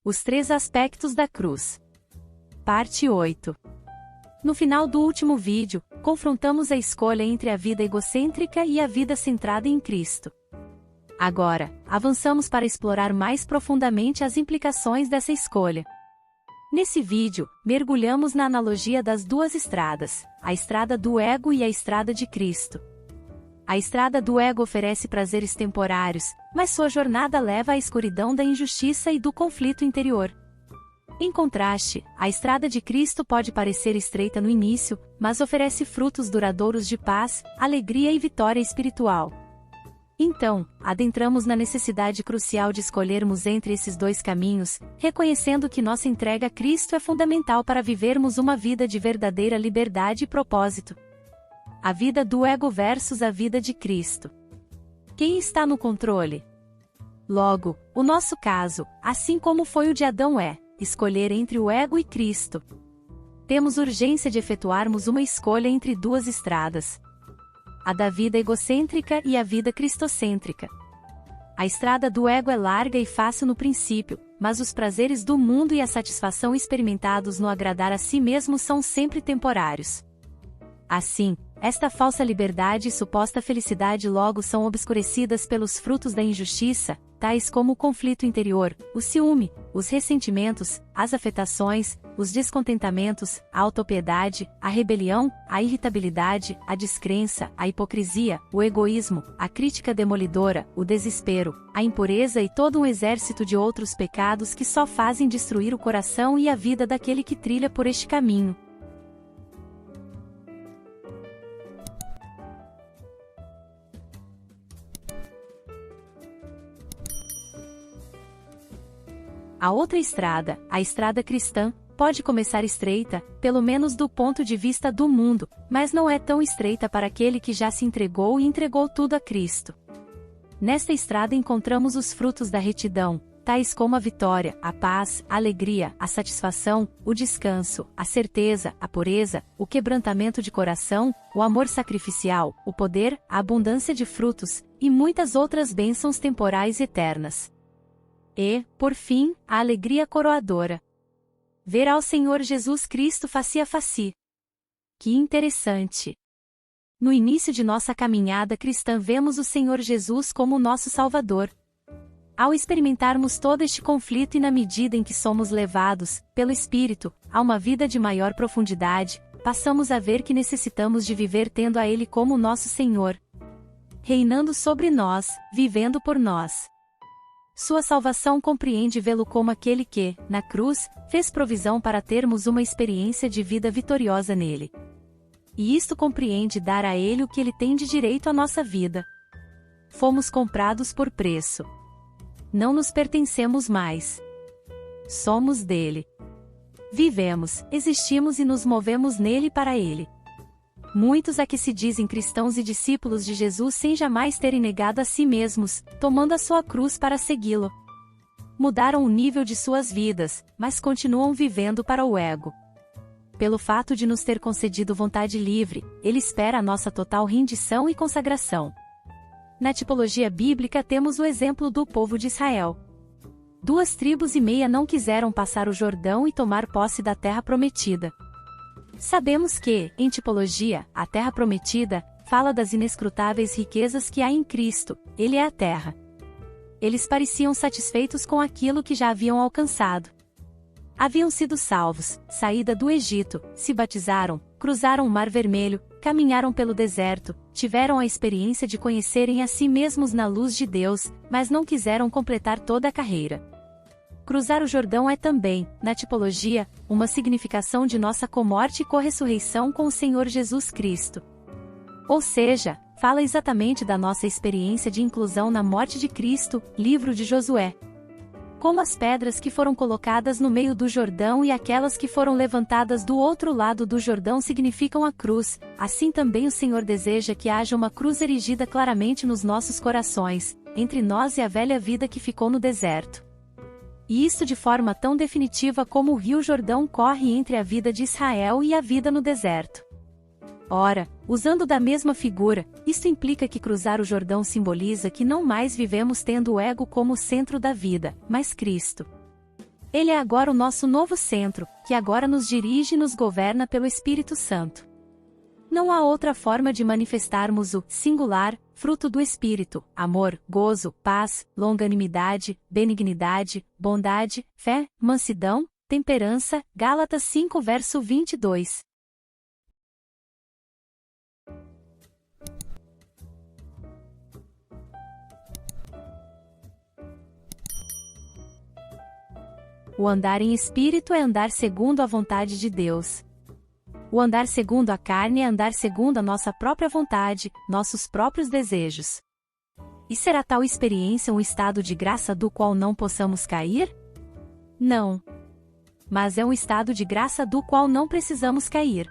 Os 3 aspectos da cruz. Parte 8. No final do último vídeo, confrontamos a escolha entre a vida egocêntrica e a vida centrada em Cristo. Agora, avançamos para explorar mais profundamente as implicações dessa escolha. Nesse vídeo, mergulhamos na analogia das 2 estradas, a estrada do ego e a estrada de Cristo. A estrada do ego oferece prazeres temporários, mas sua jornada leva à escuridão da injustiça e do conflito interior. Em contraste, a estrada de Cristo pode parecer estreita no início, mas oferece frutos duradouros de paz, alegria e vitória espiritual. Então, adentramos na necessidade crucial de escolhermos entre esses 2 caminhos, reconhecendo que nossa entrega a Cristo é fundamental para vivermos uma vida de verdadeira liberdade e propósito. A vida do ego versus a vida de Cristo. Quem está no controle? Logo, o nosso caso, assim como foi o de Adão, é escolher entre o ego e Cristo. Temos urgência de efetuarmos uma escolha entre 2 estradas: a da vida egocêntrica e a vida cristocêntrica. A estrada do ego é larga e fácil no princípio, mas os prazeres do mundo e a satisfação experimentados no agradar a si mesmo são sempre temporários. Assim, esta falsa liberdade e suposta felicidade logo são obscurecidas pelos frutos da injustiça, tais como o conflito interior, o ciúme, os ressentimentos, as afetações, os descontentamentos, a autopiedade, a rebelião, a irritabilidade, a descrença, a hipocrisia, o egoísmo, a crítica demolidora, o desespero, a impureza e todo um exército de outros pecados que só fazem destruir o coração e a vida daquele que trilha por este caminho. A outra estrada, a estrada cristã, pode começar estreita, pelo menos do ponto de vista do mundo, mas não é tão estreita para aquele que já se entregou e entregou tudo a Cristo. Nesta estrada encontramos os frutos da retidão, tais como a vitória, a paz, a alegria, a satisfação, o descanso, a certeza, a pureza, o quebrantamento de coração, o amor sacrificial, o poder, a abundância de frutos, e muitas outras bênçãos temporais e eternas. E, por fim, a alegria coroadora. Ver ao Senhor Jesus Cristo face a face. Que interessante! No início de nossa caminhada cristã vemos o Senhor Jesus como o nosso Salvador. Ao experimentarmos todo este conflito e na medida em que somos levados, pelo Espírito, a uma vida de maior profundidade, passamos a ver que necessitamos de viver tendo a Ele como nosso Senhor, reinando sobre nós, vivendo por nós. Sua salvação compreende vê-lo como aquele que, na cruz, fez provisão para termos uma experiência de vida vitoriosa nele. E isto compreende dar a Ele o que Ele tem de direito à nossa vida. Fomos comprados por preço. Não nos pertencemos mais. Somos dele. Vivemos, existimos e nos movemos nele e para Ele. Muitos a que se dizem cristãos e discípulos de Jesus sem jamais terem negado a si mesmos, tomando a sua cruz para segui-lo. Mudaram o nível de suas vidas, mas continuam vivendo para o ego. Pelo fato de nos ter concedido vontade livre, Ele espera a nossa total rendição e consagração. Na tipologia bíblica temos o exemplo do povo de Israel. 2,5 tribos não quiseram passar o Jordão e tomar posse da terra prometida. Sabemos que, em tipologia, a terra prometida, fala das inescrutáveis riquezas que há em Cristo, Ele é a terra. Eles pareciam satisfeitos com aquilo que já haviam alcançado. Haviam sido salvos, saída do Egito, se batizaram, cruzaram o Mar Vermelho, caminharam pelo deserto, tiveram a experiência de conhecerem a si mesmos na luz de Deus, mas não quiseram completar toda a carreira. Cruzar o Jordão é também, na tipologia, uma significação de nossa comorte e corressurreição com o Senhor Jesus Cristo. Ou seja, fala exatamente da nossa experiência de inclusão na morte de Cristo, livro de Josué. Como as pedras que foram colocadas no meio do Jordão e aquelas que foram levantadas do outro lado do Jordão significam a cruz, assim também o Senhor deseja que haja uma cruz erigida claramente nos nossos corações, entre nós e a velha vida que ficou no deserto. E isto de forma tão definitiva como o rio Jordão corre entre a vida de Israel e a vida no deserto. Ora, usando da mesma figura, isto implica que cruzar o Jordão simboliza que não mais vivemos tendo o ego como o centro da vida, mas Cristo. Ele é agora o nosso novo centro, que agora nos dirige e nos governa pelo Espírito Santo. Não há outra forma de manifestarmos o singular fruto do Espírito: amor, gozo, paz, longanimidade, benignidade, bondade, fé, mansidão, temperança. Gálatas 5 verso 22. O andar em espírito é andar segundo a vontade de Deus. O andar segundo a carne é andar segundo a nossa própria vontade, nossos próprios desejos. E será tal experiência um estado de graça do qual não possamos cair? Não. Mas é um estado de graça do qual não precisamos cair.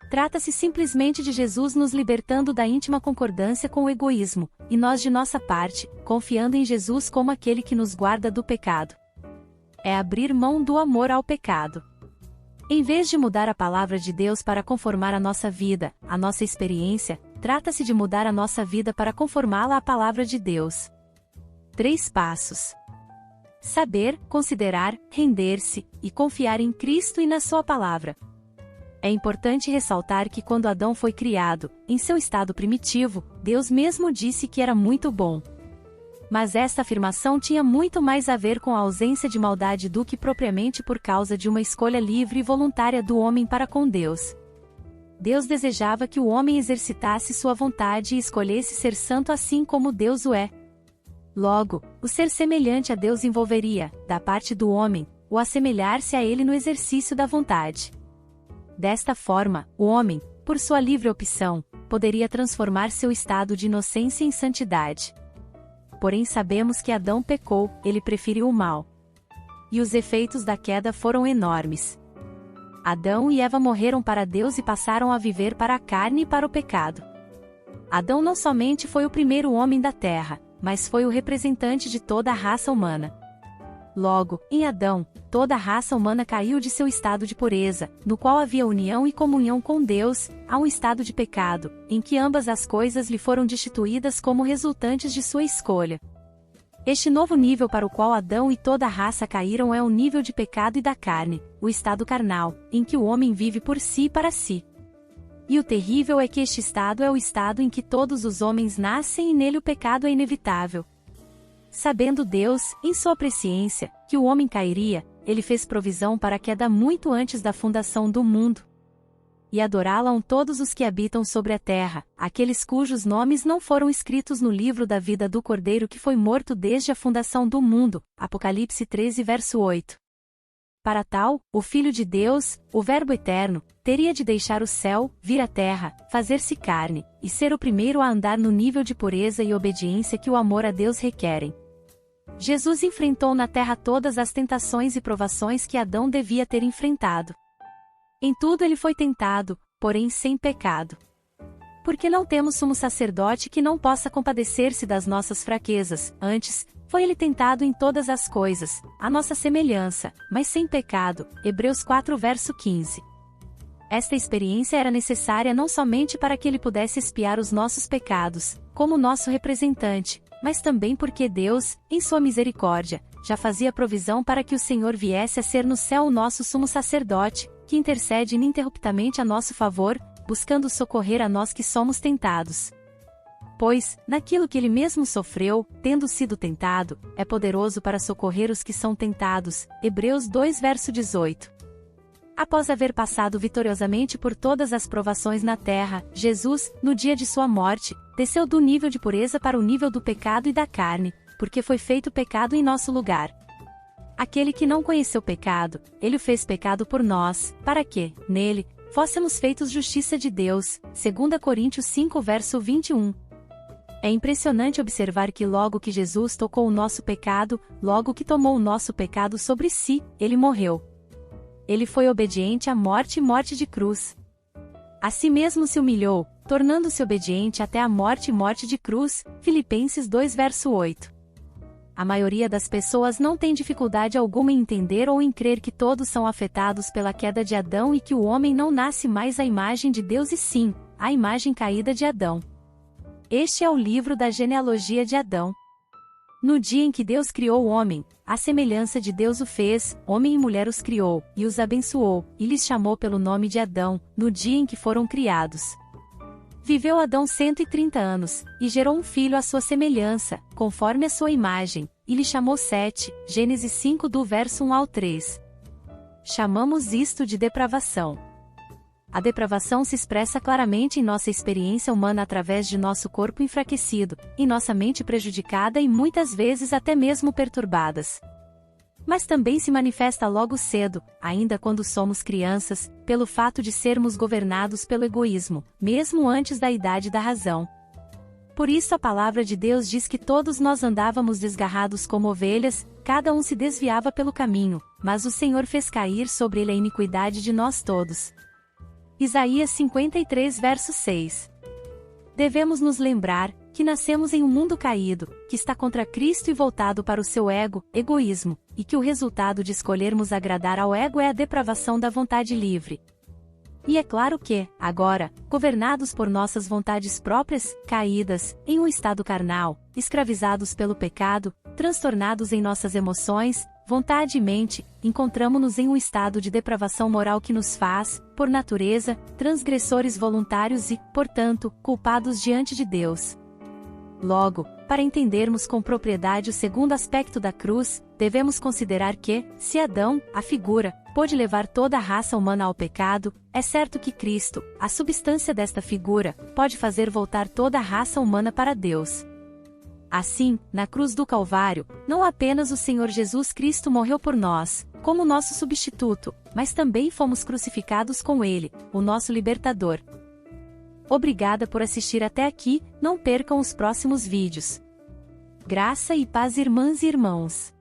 Trata-se simplesmente de Jesus nos libertando da íntima concordância com o egoísmo, e nós de nossa parte, confiando em Jesus como aquele que nos guarda do pecado. É abrir mão do amor ao pecado. Em vez de mudar a palavra de Deus para conformar a nossa vida, a nossa experiência, trata-se de mudar a nossa vida para conformá-la à palavra de Deus. 3 passos. Saber, considerar, render-se, e confiar em Cristo e na sua palavra. É importante ressaltar que quando Adão foi criado, em seu estado primitivo, Deus mesmo disse que era muito bom. Mas esta afirmação tinha muito mais a ver com a ausência de maldade do que propriamente por causa de uma escolha livre e voluntária do homem para com Deus. Deus desejava que o homem exercitasse sua vontade e escolhesse ser santo assim como Deus o é. Logo, o ser semelhante a Deus envolveria, da parte do homem, o assemelhar-se a ele no exercício da vontade. Desta forma, o homem, por sua livre opção, poderia transformar seu estado de inocência em santidade. Porém sabemos que Adão pecou, ele preferiu o mal. E os efeitos da queda foram enormes. Adão e Eva morreram para Deus e passaram a viver para a carne e para o pecado. Adão não somente foi o primeiro homem da terra, mas foi o representante de toda a raça humana. Logo, em Adão, toda a raça humana caiu de seu estado de pureza, no qual havia união e comunhão com Deus, a um estado de pecado, em que ambas as coisas lhe foram destituídas como resultantes de sua escolha. Este novo nível para o qual Adão e toda a raça caíram é o nível de pecado e da carne, o estado carnal, em que o homem vive por si e para si. E o terrível é que este estado é o estado em que todos os homens nascem e nele o pecado é inevitável. Sabendo Deus, em sua presciência, que o homem cairia, ele fez provisão para a queda muito antes da fundação do mundo. E adorá-la todos os que habitam sobre a terra, aqueles cujos nomes não foram escritos no livro da vida do Cordeiro que foi morto desde a fundação do mundo. Apocalipse 13 verso 8. Para tal, o Filho de Deus, o Verbo eterno, teria de deixar o céu, vir à terra, fazer-se carne, e ser o primeiro a andar no nível de pureza e obediência que o amor a Deus requerem. Jesus enfrentou na terra todas as tentações e provações que Adão devia ter enfrentado. Em tudo ele foi tentado, porém sem pecado. Porque não temos sumo sacerdote que não possa compadecer-se das nossas fraquezas, antes, foi ele tentado em todas as coisas, à nossa semelhança, mas sem pecado. Hebreus 4 verso 15. Esta experiência era necessária não somente para que ele pudesse expiar os nossos pecados, como nosso representante, mas também porque Deus, em sua misericórdia, já fazia provisão para que o Senhor viesse a ser no céu o nosso sumo sacerdote, que intercede ininterruptamente a nosso favor, buscando socorrer a nós que somos tentados. Pois, naquilo que ele mesmo sofreu, tendo sido tentado, é poderoso para socorrer os que são tentados. Hebreus 2 verso 18. Após haver passado vitoriosamente por todas as provações na terra, Jesus, no dia de sua morte, desceu do nível de pureza para o nível do pecado e da carne, porque foi feito pecado em nosso lugar. Aquele que não conheceu pecado, ele o fez pecado por nós, para que, nele, fôssemos feitos justiça de Deus. 2 Coríntios 5 verso 21. É impressionante observar que logo que Jesus tocou o nosso pecado, logo que tomou o nosso pecado sobre si, ele morreu. Ele foi obediente à morte e morte de cruz. A si mesmo se humilhou, tornando-se obediente até a morte e morte de cruz. Filipenses 2 verso 8. A maioria das pessoas não tem dificuldade alguma em entender ou em crer que todos são afetados pela queda de Adão e que o homem não nasce mais à imagem de Deus e sim, à imagem caída de Adão. Este é o livro da genealogia de Adão. No dia em que Deus criou o homem, à semelhança de Deus o fez, homem e mulher os criou, e os abençoou, e lhes chamou pelo nome de Adão, no dia em que foram criados. Viveu Adão 130 anos, e gerou um filho à sua semelhança, conforme a sua imagem, e lhe chamou Sete, Gênesis 5 do verso 1 ao 3. Chamamos isto de depravação. A depravação se expressa claramente em nossa experiência humana através de nosso corpo enfraquecido, em nossa mente prejudicada e muitas vezes até mesmo perturbadas. Mas também se manifesta logo cedo, ainda quando somos crianças, pelo fato de sermos governados pelo egoísmo, mesmo antes da idade da razão. Por isso a palavra de Deus diz que todos nós andávamos desgarrados como ovelhas, cada um se desviava pelo caminho, mas o Senhor fez cair sobre ele a iniquidade de nós todos. Isaías 53 verso 6. Devemos nos lembrar que nascemos em um mundo caído, que está contra Cristo e voltado para o seu egoísmo, e que o resultado de escolhermos agradar ao ego é a depravação da vontade livre. E é claro que, agora, governados por nossas vontades próprias, caídas, em um estado carnal, escravizados pelo pecado, transtornados em nossas emoções, vontade e mente, encontramo-nos em um estado de depravação moral que nos faz, por natureza, transgressores voluntários e, portanto, culpados diante de Deus. Logo, para entendermos com propriedade o segundo aspecto da cruz, devemos considerar que, se Adão, a figura, pôde levar toda a raça humana ao pecado, é certo que Cristo, a substância desta figura, pode fazer voltar toda a raça humana para Deus. Assim, na cruz do Calvário, não apenas o Senhor Jesus Cristo morreu por nós, como nosso substituto, mas também fomos crucificados com Ele, o nosso libertador. Obrigada por assistir até aqui, não percam os próximos vídeos. Graça e paz, irmãs e irmãos.